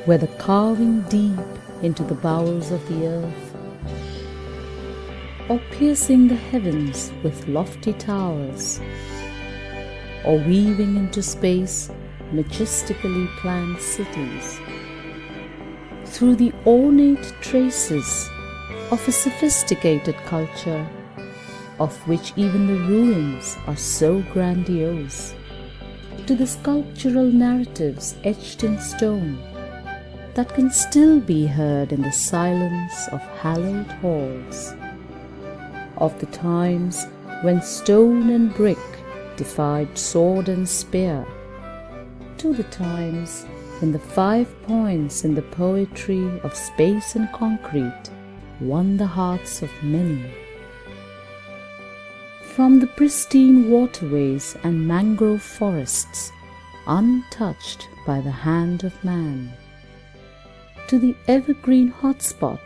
whether carving deep into the bowels of the earth, or piercing the heavens with lofty towers, or weaving into space majestically planned cities, through the ornate traces of a sophisticated culture, of which even the ruins are so grandiose, to the sculptural narratives etched in stone that can still be heard in the silence of hallowed halls, of the times when stone and brick defied sword and spear, to the times when the 5 points in the poetry of space and concrete won the hearts of many. From the pristine waterways and mangrove forests untouched by the hand of man, to the evergreen hotspot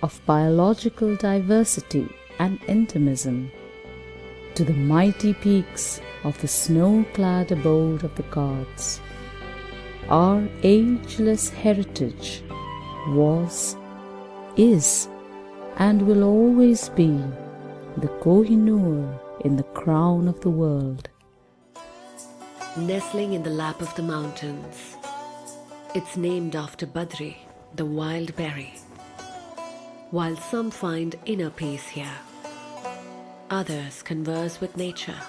of biological diversity and endemism, to the mighty peaks of the snow-clad abode of the gods, our ageless heritage was, is, and will always be the Kohinoor in the crown of the world. Nestling in the lap of the mountains, it's named after Badri, the wild berry. While some find inner peace here, others converse with nature.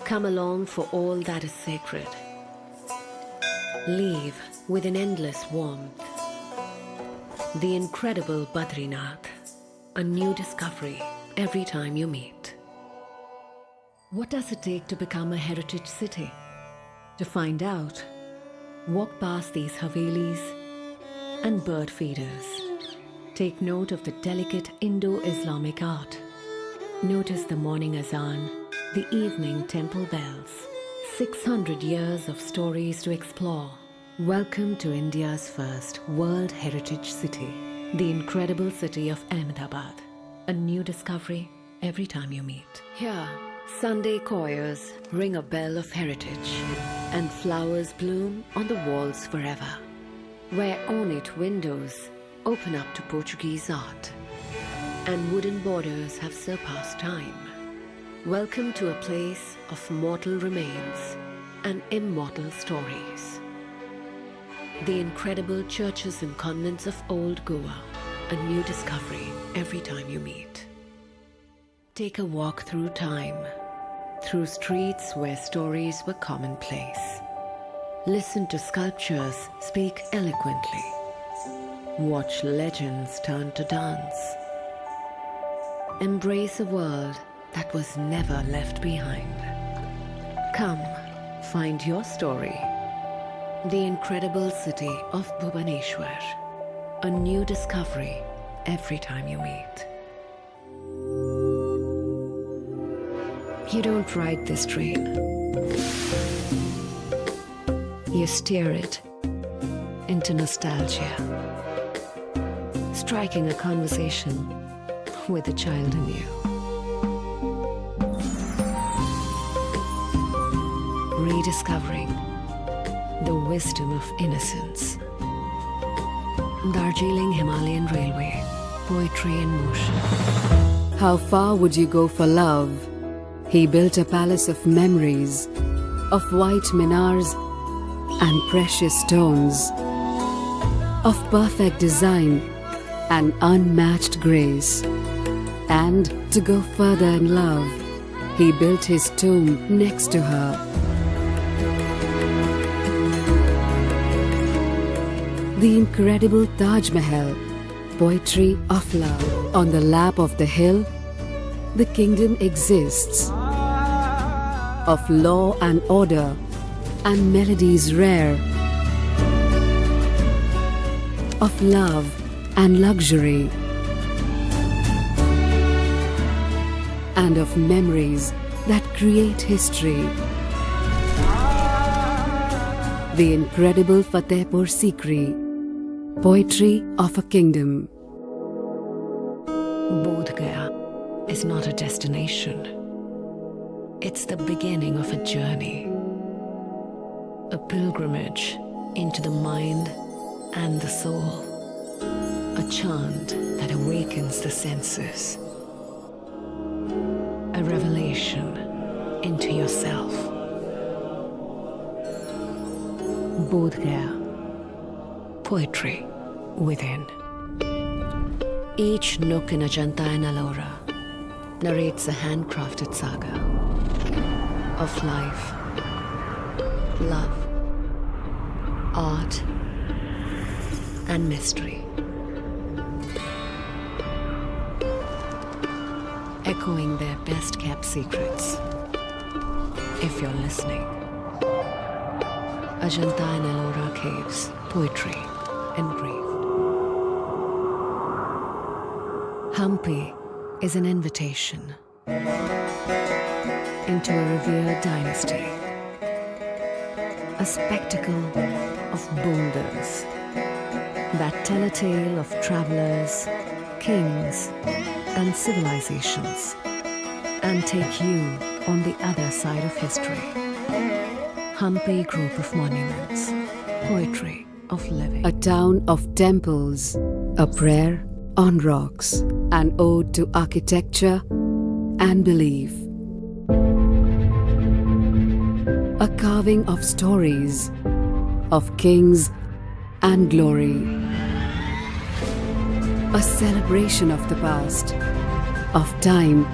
Come along for all that is sacred. Leave with an endless warmth. The incredible Badrinath, a new discovery every time you meet. What does it take to become a heritage city? To find out, walk past these Havelis and bird feeders. Take note of the delicate Indo-Islamic art. Notice the morning azan, the evening temple bells. 600 years of stories to explore. Welcome to India's first World Heritage City, the incredible city of Ahmedabad. A new discovery every time you meet. Here, Sunday choirs ring a bell of heritage, and flowers bloom on the walls forever, where ornate windows open up to Portuguese art, and wooden borders have surpassed time. Welcome to a place of mortal remains and immortal stories. The incredible churches and convents of old Goa, a new discovery every time you meet. Take a walk through time, through streets where stories were commonplace. Listen to sculptures speak eloquently. Watch legends turn to dance. Embrace a world that was never left behind. Come, find your story. The incredible city of Bhubaneswar, a new discovery every time you meet. You don't ride this train. You steer it into nostalgia, striking a conversation with the child in you. Rediscovering the wisdom of innocence. Darjeeling Himalayan Railway, poetry in motion. How far would you go for love? He built a palace of memories, of white minars and precious stones, of perfect design and unmatched grace. And to go further in love, he built his tomb next to her. The incredible Taj Mahal, poetry of love. On the lap of the hill, the kingdom exists, of law and order and melodies rare, of love and luxury, and of memories that create history. The incredible Fatehpur Sikri, poetry of a kingdom. Bodh Gaya is not a destination. It's the beginning of a journey, a pilgrimage into the mind and the soul. A chant that awakens the senses. A revelation into yourself. Bodh Gaya. Poetry within. Each nook in Ajanta and Ellora narrates a handcrafted saga of life, love, art, and mystery. Echoing their best kept secrets. If you're listening. Ajanta and Ellora Caves, Poetry Engraved. Hampi is an invitation into a revered dynasty. A spectacle of boulders that tell a tale of travelers, kings, and civilizations, and take you on the other side of history. Hampi Group of Monuments, Poetry of Living. A town of temples, a prayer on rocks, an ode to architecture and belief. A carving of stories, of kings and glory. A celebration of the past, of time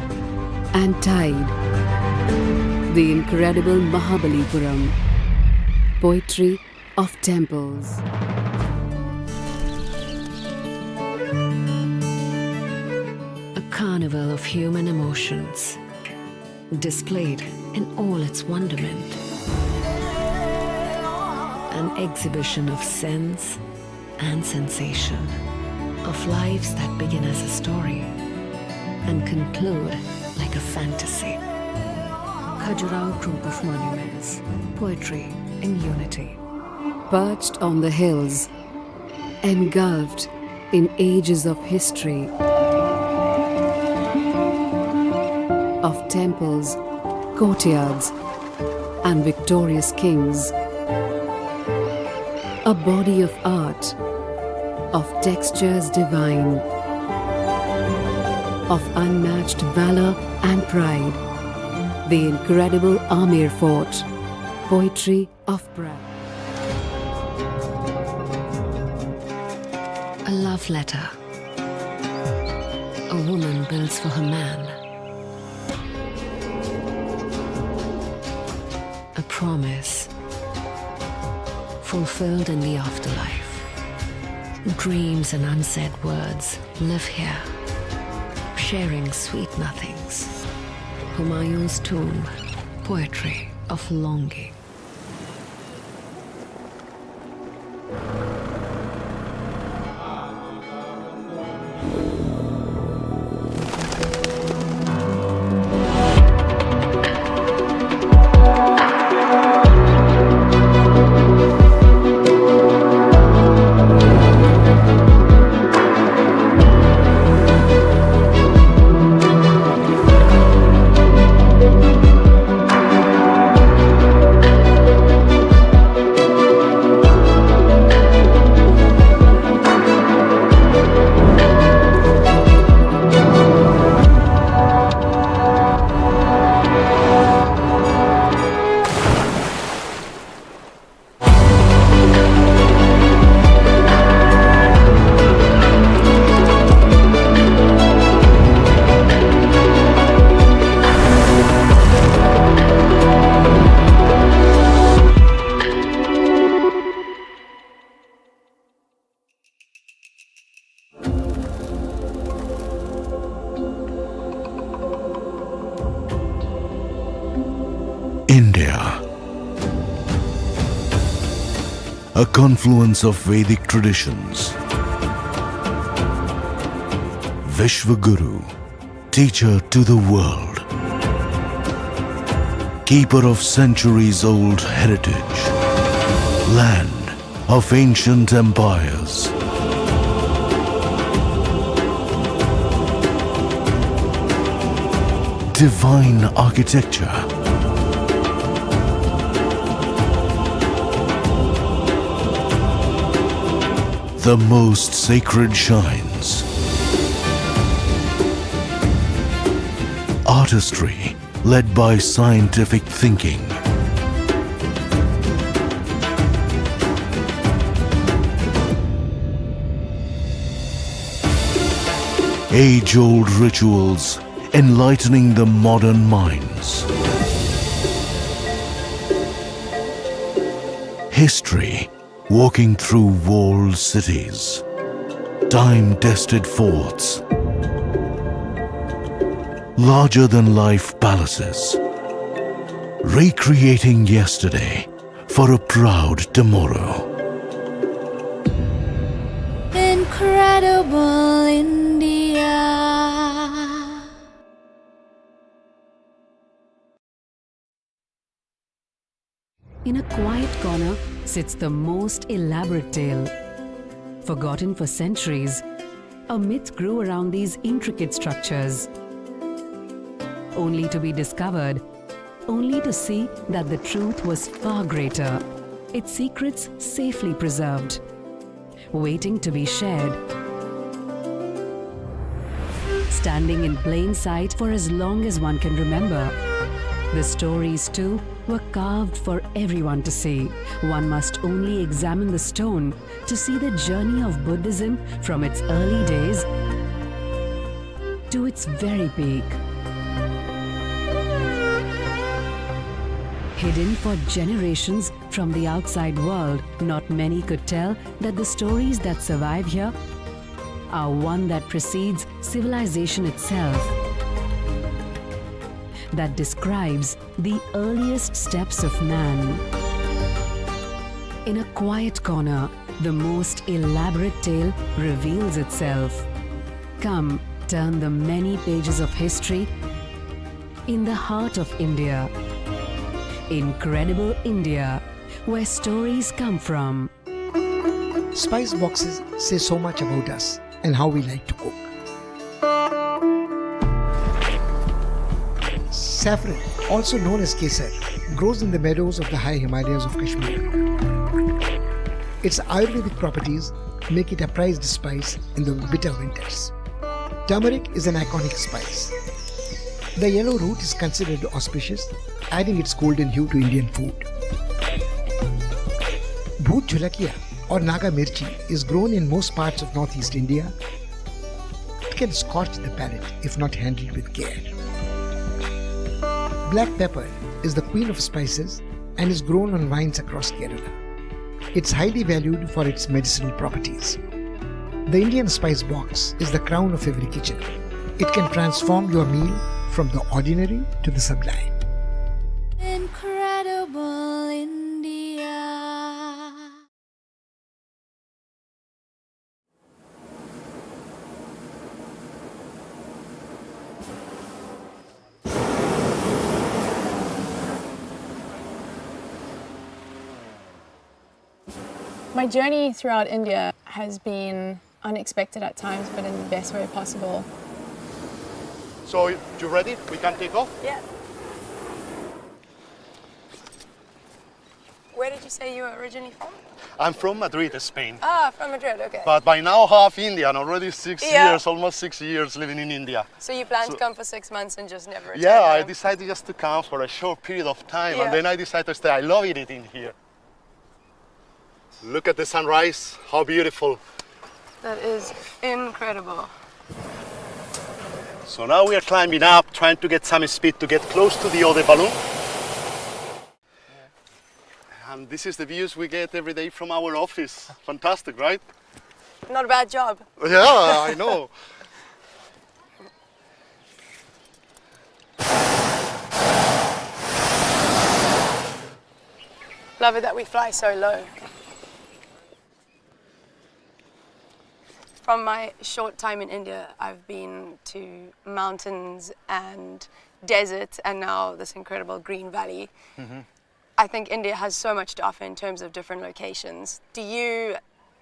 and tide. The incredible Mahabalipuram, Poetry of Temples. A carnival of human emotions, displayed in all its wonderment. An exhibition of sense and sensation, of lives that begin as a story and conclude like a fantasy. Khajuraho Group of Monuments, Poetry in Unity. Perched on the hills, engulfed in ages of history, of temples, courtyards, and victorious kings. A body of art, of textures divine, of unmatched valor and pride. The incredible Amir Fort, Poetry of Pride. A love letter. A woman builds for her man. A promise fulfilled in the afterlife. Dreams and unsaid words live here, sharing sweet nothings. Humayun's tomb, Poetry of Longing. India, a confluence of Vedic traditions. Vishwaguru, teacher to the world, keeper of centuries-old heritage, land of ancient empires. Divine architecture. the most sacred shrines. Artistry led by scientific thinking. Age-old rituals enlightening the modern minds. History walking through walled cities. Time-tested forts. Larger-than-life palaces. Recreating yesterday for a proud tomorrow. Incredible India. In a quiet corner sits the most elaborate tale. Forgotten for centuries, a myth grew around these intricate structures. Only to be discovered, only to see that the truth was far greater, its secrets safely preserved, waiting to be shared. Standing in plain sight for as long as one can remember. The stories too were carved for everyone to see. One must only examine the stone to see the journey of Buddhism from its early days to its very peak. Hidden for generations from the outside world, not many could tell that the stories that survive here are one that precedes civilization itself, that describes the earliest steps of man. In a quiet corner, the most elaborate tale reveals itself. Come, turn the many pages of history in the heart of India. Incredible India, where stories come from. Spice boxes say so much about us and how we like to cook. Saffron, also known as kesar, grows in the meadows of the high Himalayas of Kashmir. Its Ayurvedic properties make it a prized spice in the bitter winters. Turmeric is an iconic spice. The yellow root is considered auspicious, adding its golden hue to Indian food. Bhoot jhulakia or Naga mirchi is grown in most parts of northeast India. It can scorch the palate if not handled with care. Black pepper is the queen of spices and is grown on vines across Kerala. It's highly valued for its medicinal properties. The Indian spice box is the crown of every kitchen. It can transform your meal from the ordinary to the sublime. Incredible India. My journey throughout India has been unexpected at times, but in the best way possible. So, you ready? We can take off? Yeah. Where did you say you were originally from? I'm from Madrid, Spain. Ah, from Madrid, okay. But by now half Indian, already 6 Yeah. years, almost 6 years living in India. So you planned to come for 6 months and just never return Yeah, I home? decided just to come for a short period of time Yeah. and then I decided to stay. I love it in here. Look at the sunrise, how beautiful. That is incredible. So now we are climbing up, trying to get some speed to get close to the other balloon. And this is the views we get every day from our office. Fantastic, right? Not a bad job. Yeah, I know. Love it that we fly so low. From my short time in India, I've been to mountains and desert and now this incredible green valley. Mm-hmm. I think India has so much to offer in terms of different locations. Do you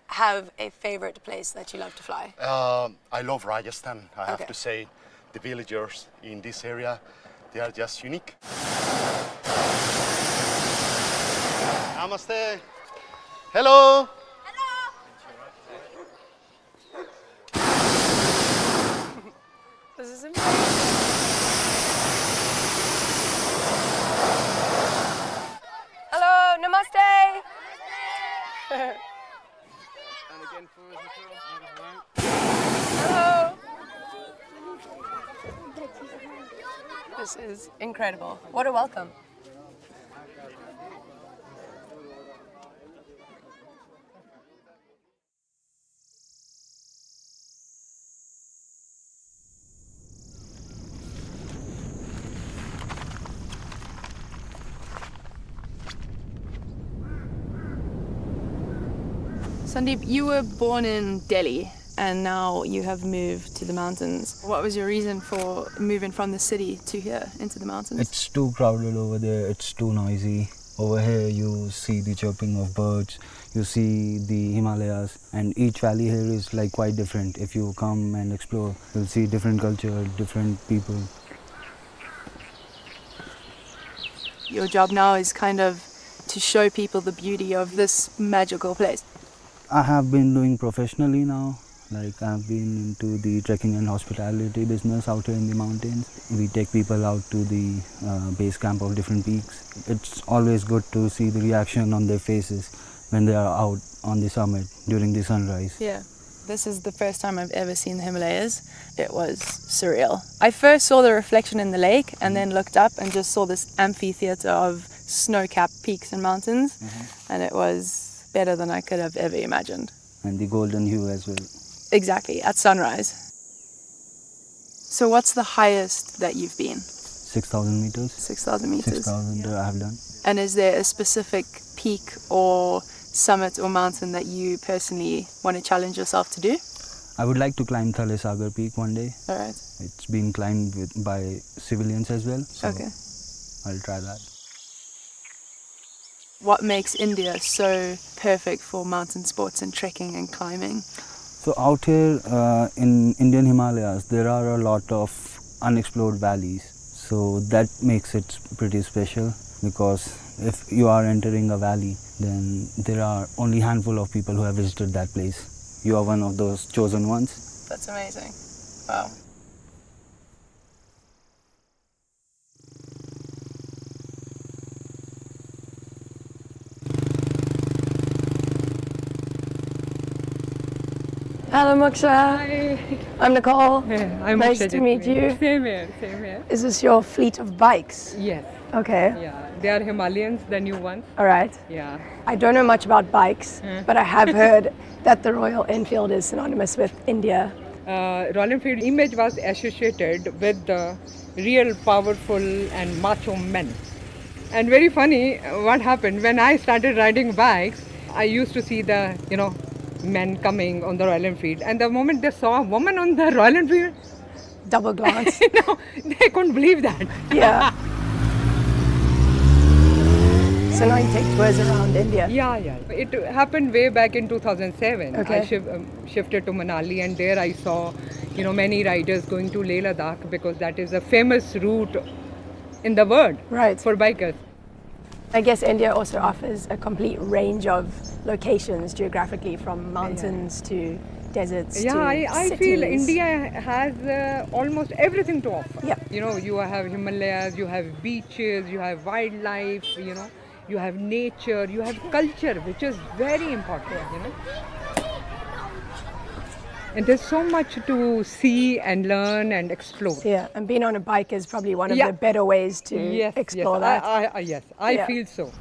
have a favorite place that you love to fly? I love Rajasthan, I have Okay. to say. The villagers in this area, they are just unique. Namaste. Hello. This is incredible. What a welcome. Sandeep, you were born in Delhi and now you have moved to the mountains. What was your reason for moving from the city to here into the mountains? It's too crowded over there, it's too noisy. Over here you see the chirping of birds, you see the Himalayas, and each valley here is like quite different. If you come and explore, you'll see different culture, different people. Your job now is kind of to show people the beauty of this magical place. I have been doing professionally now. Like I've been into the trekking and hospitality business out here in the mountains. We take people out to the base camp of different peaks. It's always good to see the reaction on their faces when they are out on the summit during the sunrise. Yeah, this is the first time I've ever seen the Himalayas. It was surreal. I first saw the reflection in the lake and then looked up and just saw this amphitheater of snow-capped peaks and mountains, and it was better than I could have ever imagined. And the golden hue as well. Exactly, at sunrise. So what's the highest that you've been? 6,000 meters. 6,000 meters. 6,000 I have done. And is there a specific peak or summit or mountain that you personally want to challenge yourself to do? I would like to climb Thale Sagar Peak one day. All right. It's been climbed by civilians as well, so Okay. I'll try that. What makes India so perfect for mountain sports and trekking and climbing? So out here in Indian Himalayas, there are a lot of unexplored valleys. So that makes it pretty special, because if you are entering a valley, then there are only a handful of people who have visited that place. You are one of those chosen ones. That's amazing. Wow. Hello, Moksha. Hi. I'm Nicole. I'm Nice Moksha to meet Jitmi. you. Same here, same here. Is this your fleet of bikes? Yes. Okay. Yeah. They are Himalayans, the new ones. All right. Yeah. I don't know much about bikes, but I have heard that the Royal Enfield is synonymous with India. Royal Enfield image was associated with the real powerful and macho men. And very funny, what happened when I started riding bikes, I used to see the, men coming on the Royal Enfield, and the moment they saw a woman on the Royal Enfield, Double glance. they couldn't believe that. Yeah. So now you take tours around India. Yeah. It happened way back in 2007. Okay. I shifted to Manali, and there I saw, many riders going to Leh Ladakh, because that is a famous route in the world for bikers. I guess India also offers a complete range of locations geographically, from mountains to deserts to I cities. feel India has almost everything to offer. Yeah. You have Himalayas, you have beaches, you have wildlife, you have nature, you have culture, which is very important, And there's so much to see and learn and explore. Yeah, and being on a bike is probably one of the better ways to explore that. I feel so.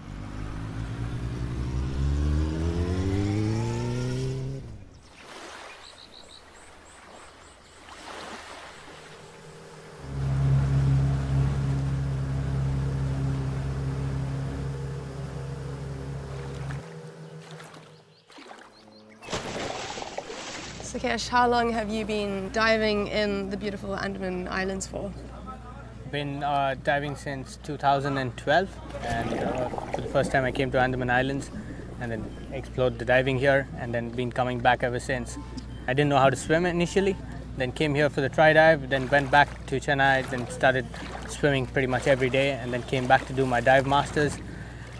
Sakesh, how long have you been diving in the beautiful Andaman Islands for? Been diving since 2012, and for the first time I came to Andaman Islands and then explored the diving here, and then been coming back ever since. I didn't know how to swim initially, then came here for the try dive, then went back to Chennai, then started swimming pretty much every day, and then came back to do my dive masters,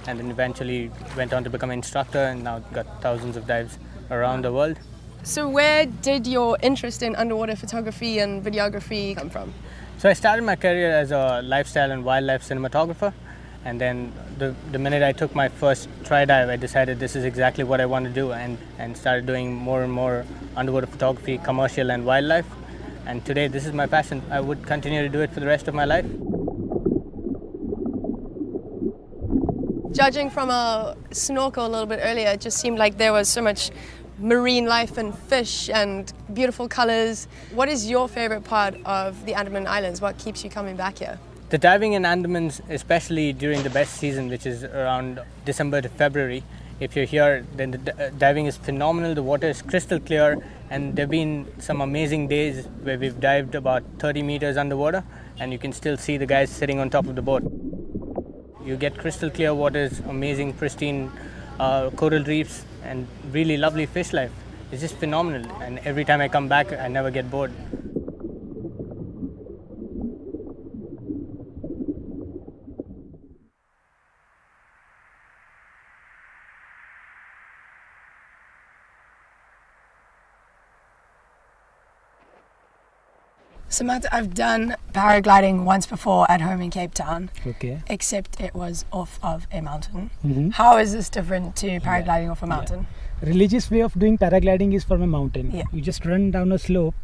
and then eventually went on to become an instructor, and now got thousands of dives around the world. So where did your interest in underwater photography and videography come from? So I started my career as a lifestyle and wildlife cinematographer, and then the minute I took my first try dive, I decided this is exactly what I want to do, and started doing more and more underwater photography, commercial and wildlife. And today this is my passion. I would continue to do it for the rest of my life. Judging from our snorkel a little bit earlier, it just seemed like there was so much marine life and fish and beautiful colors. What is your favorite part of the Andaman Islands? What keeps you coming back here? The diving in Andamans, especially during the best season, which is around December to February, if you're here, then the diving is phenomenal. The water is crystal clear, and there have been some amazing days where we've dived about 30 meters underwater, and you can still see the guys sitting on top of the boat. You get crystal clear waters, amazing, pristine coral reefs, and really lovely fish life. It's just phenomenal, and every time I come back, I never get bored. Samantha, I've done paragliding once before at home in Cape Town. Okay. Except it was off of a mountain. Mm-hmm. How is this different to paragliding off a mountain? Religious way of doing paragliding is from a mountain. Yeah. You just run down a slope,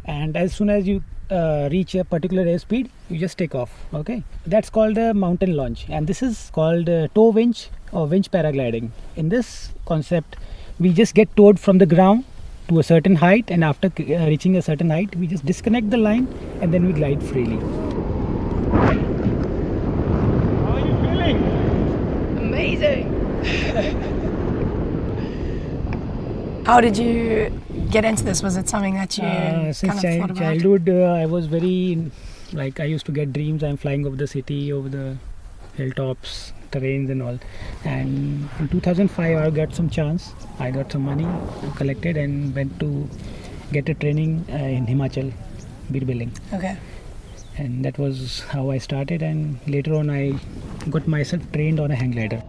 and as soon as you reach a particular airspeed, you just take off. Okay. That's called a mountain launch, and this is called tow winch or winch paragliding. In this concept, we just get towed from the ground to a certain height, and after reaching a certain height, we just disconnect the line and then we glide freely. How are you feeling? Amazing. How did you get into this? Was it something that you since thought about? childhood, I was very, like, I used to get dreams. I'm flying over the city, over the hilltops, terrains and all. And in 2005 I got some chance. I got some money collected and went to get a training in Himachal, beer billing. Okay. And that was how I started, and later on I got myself trained on a hang glider.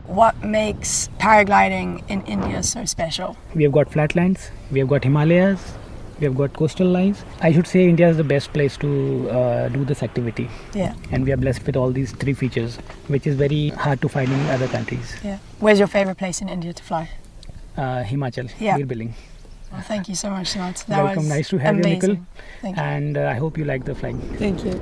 What makes paragliding in India so special? We have got flatlands, we have got Himalayas, we have got coastal lines. I should say India is the best place to do this activity. Yeah. And we are blessed with all these three features, which is very hard to find in other countries. Yeah. Where's your favorite place in India to fly? Himachal, Yeah. beer billing. Well, thank you so much, Samant. That Welcome, was nice to have amazing. you, Nicole. Thank you. And I hope you like the flying. Thank you.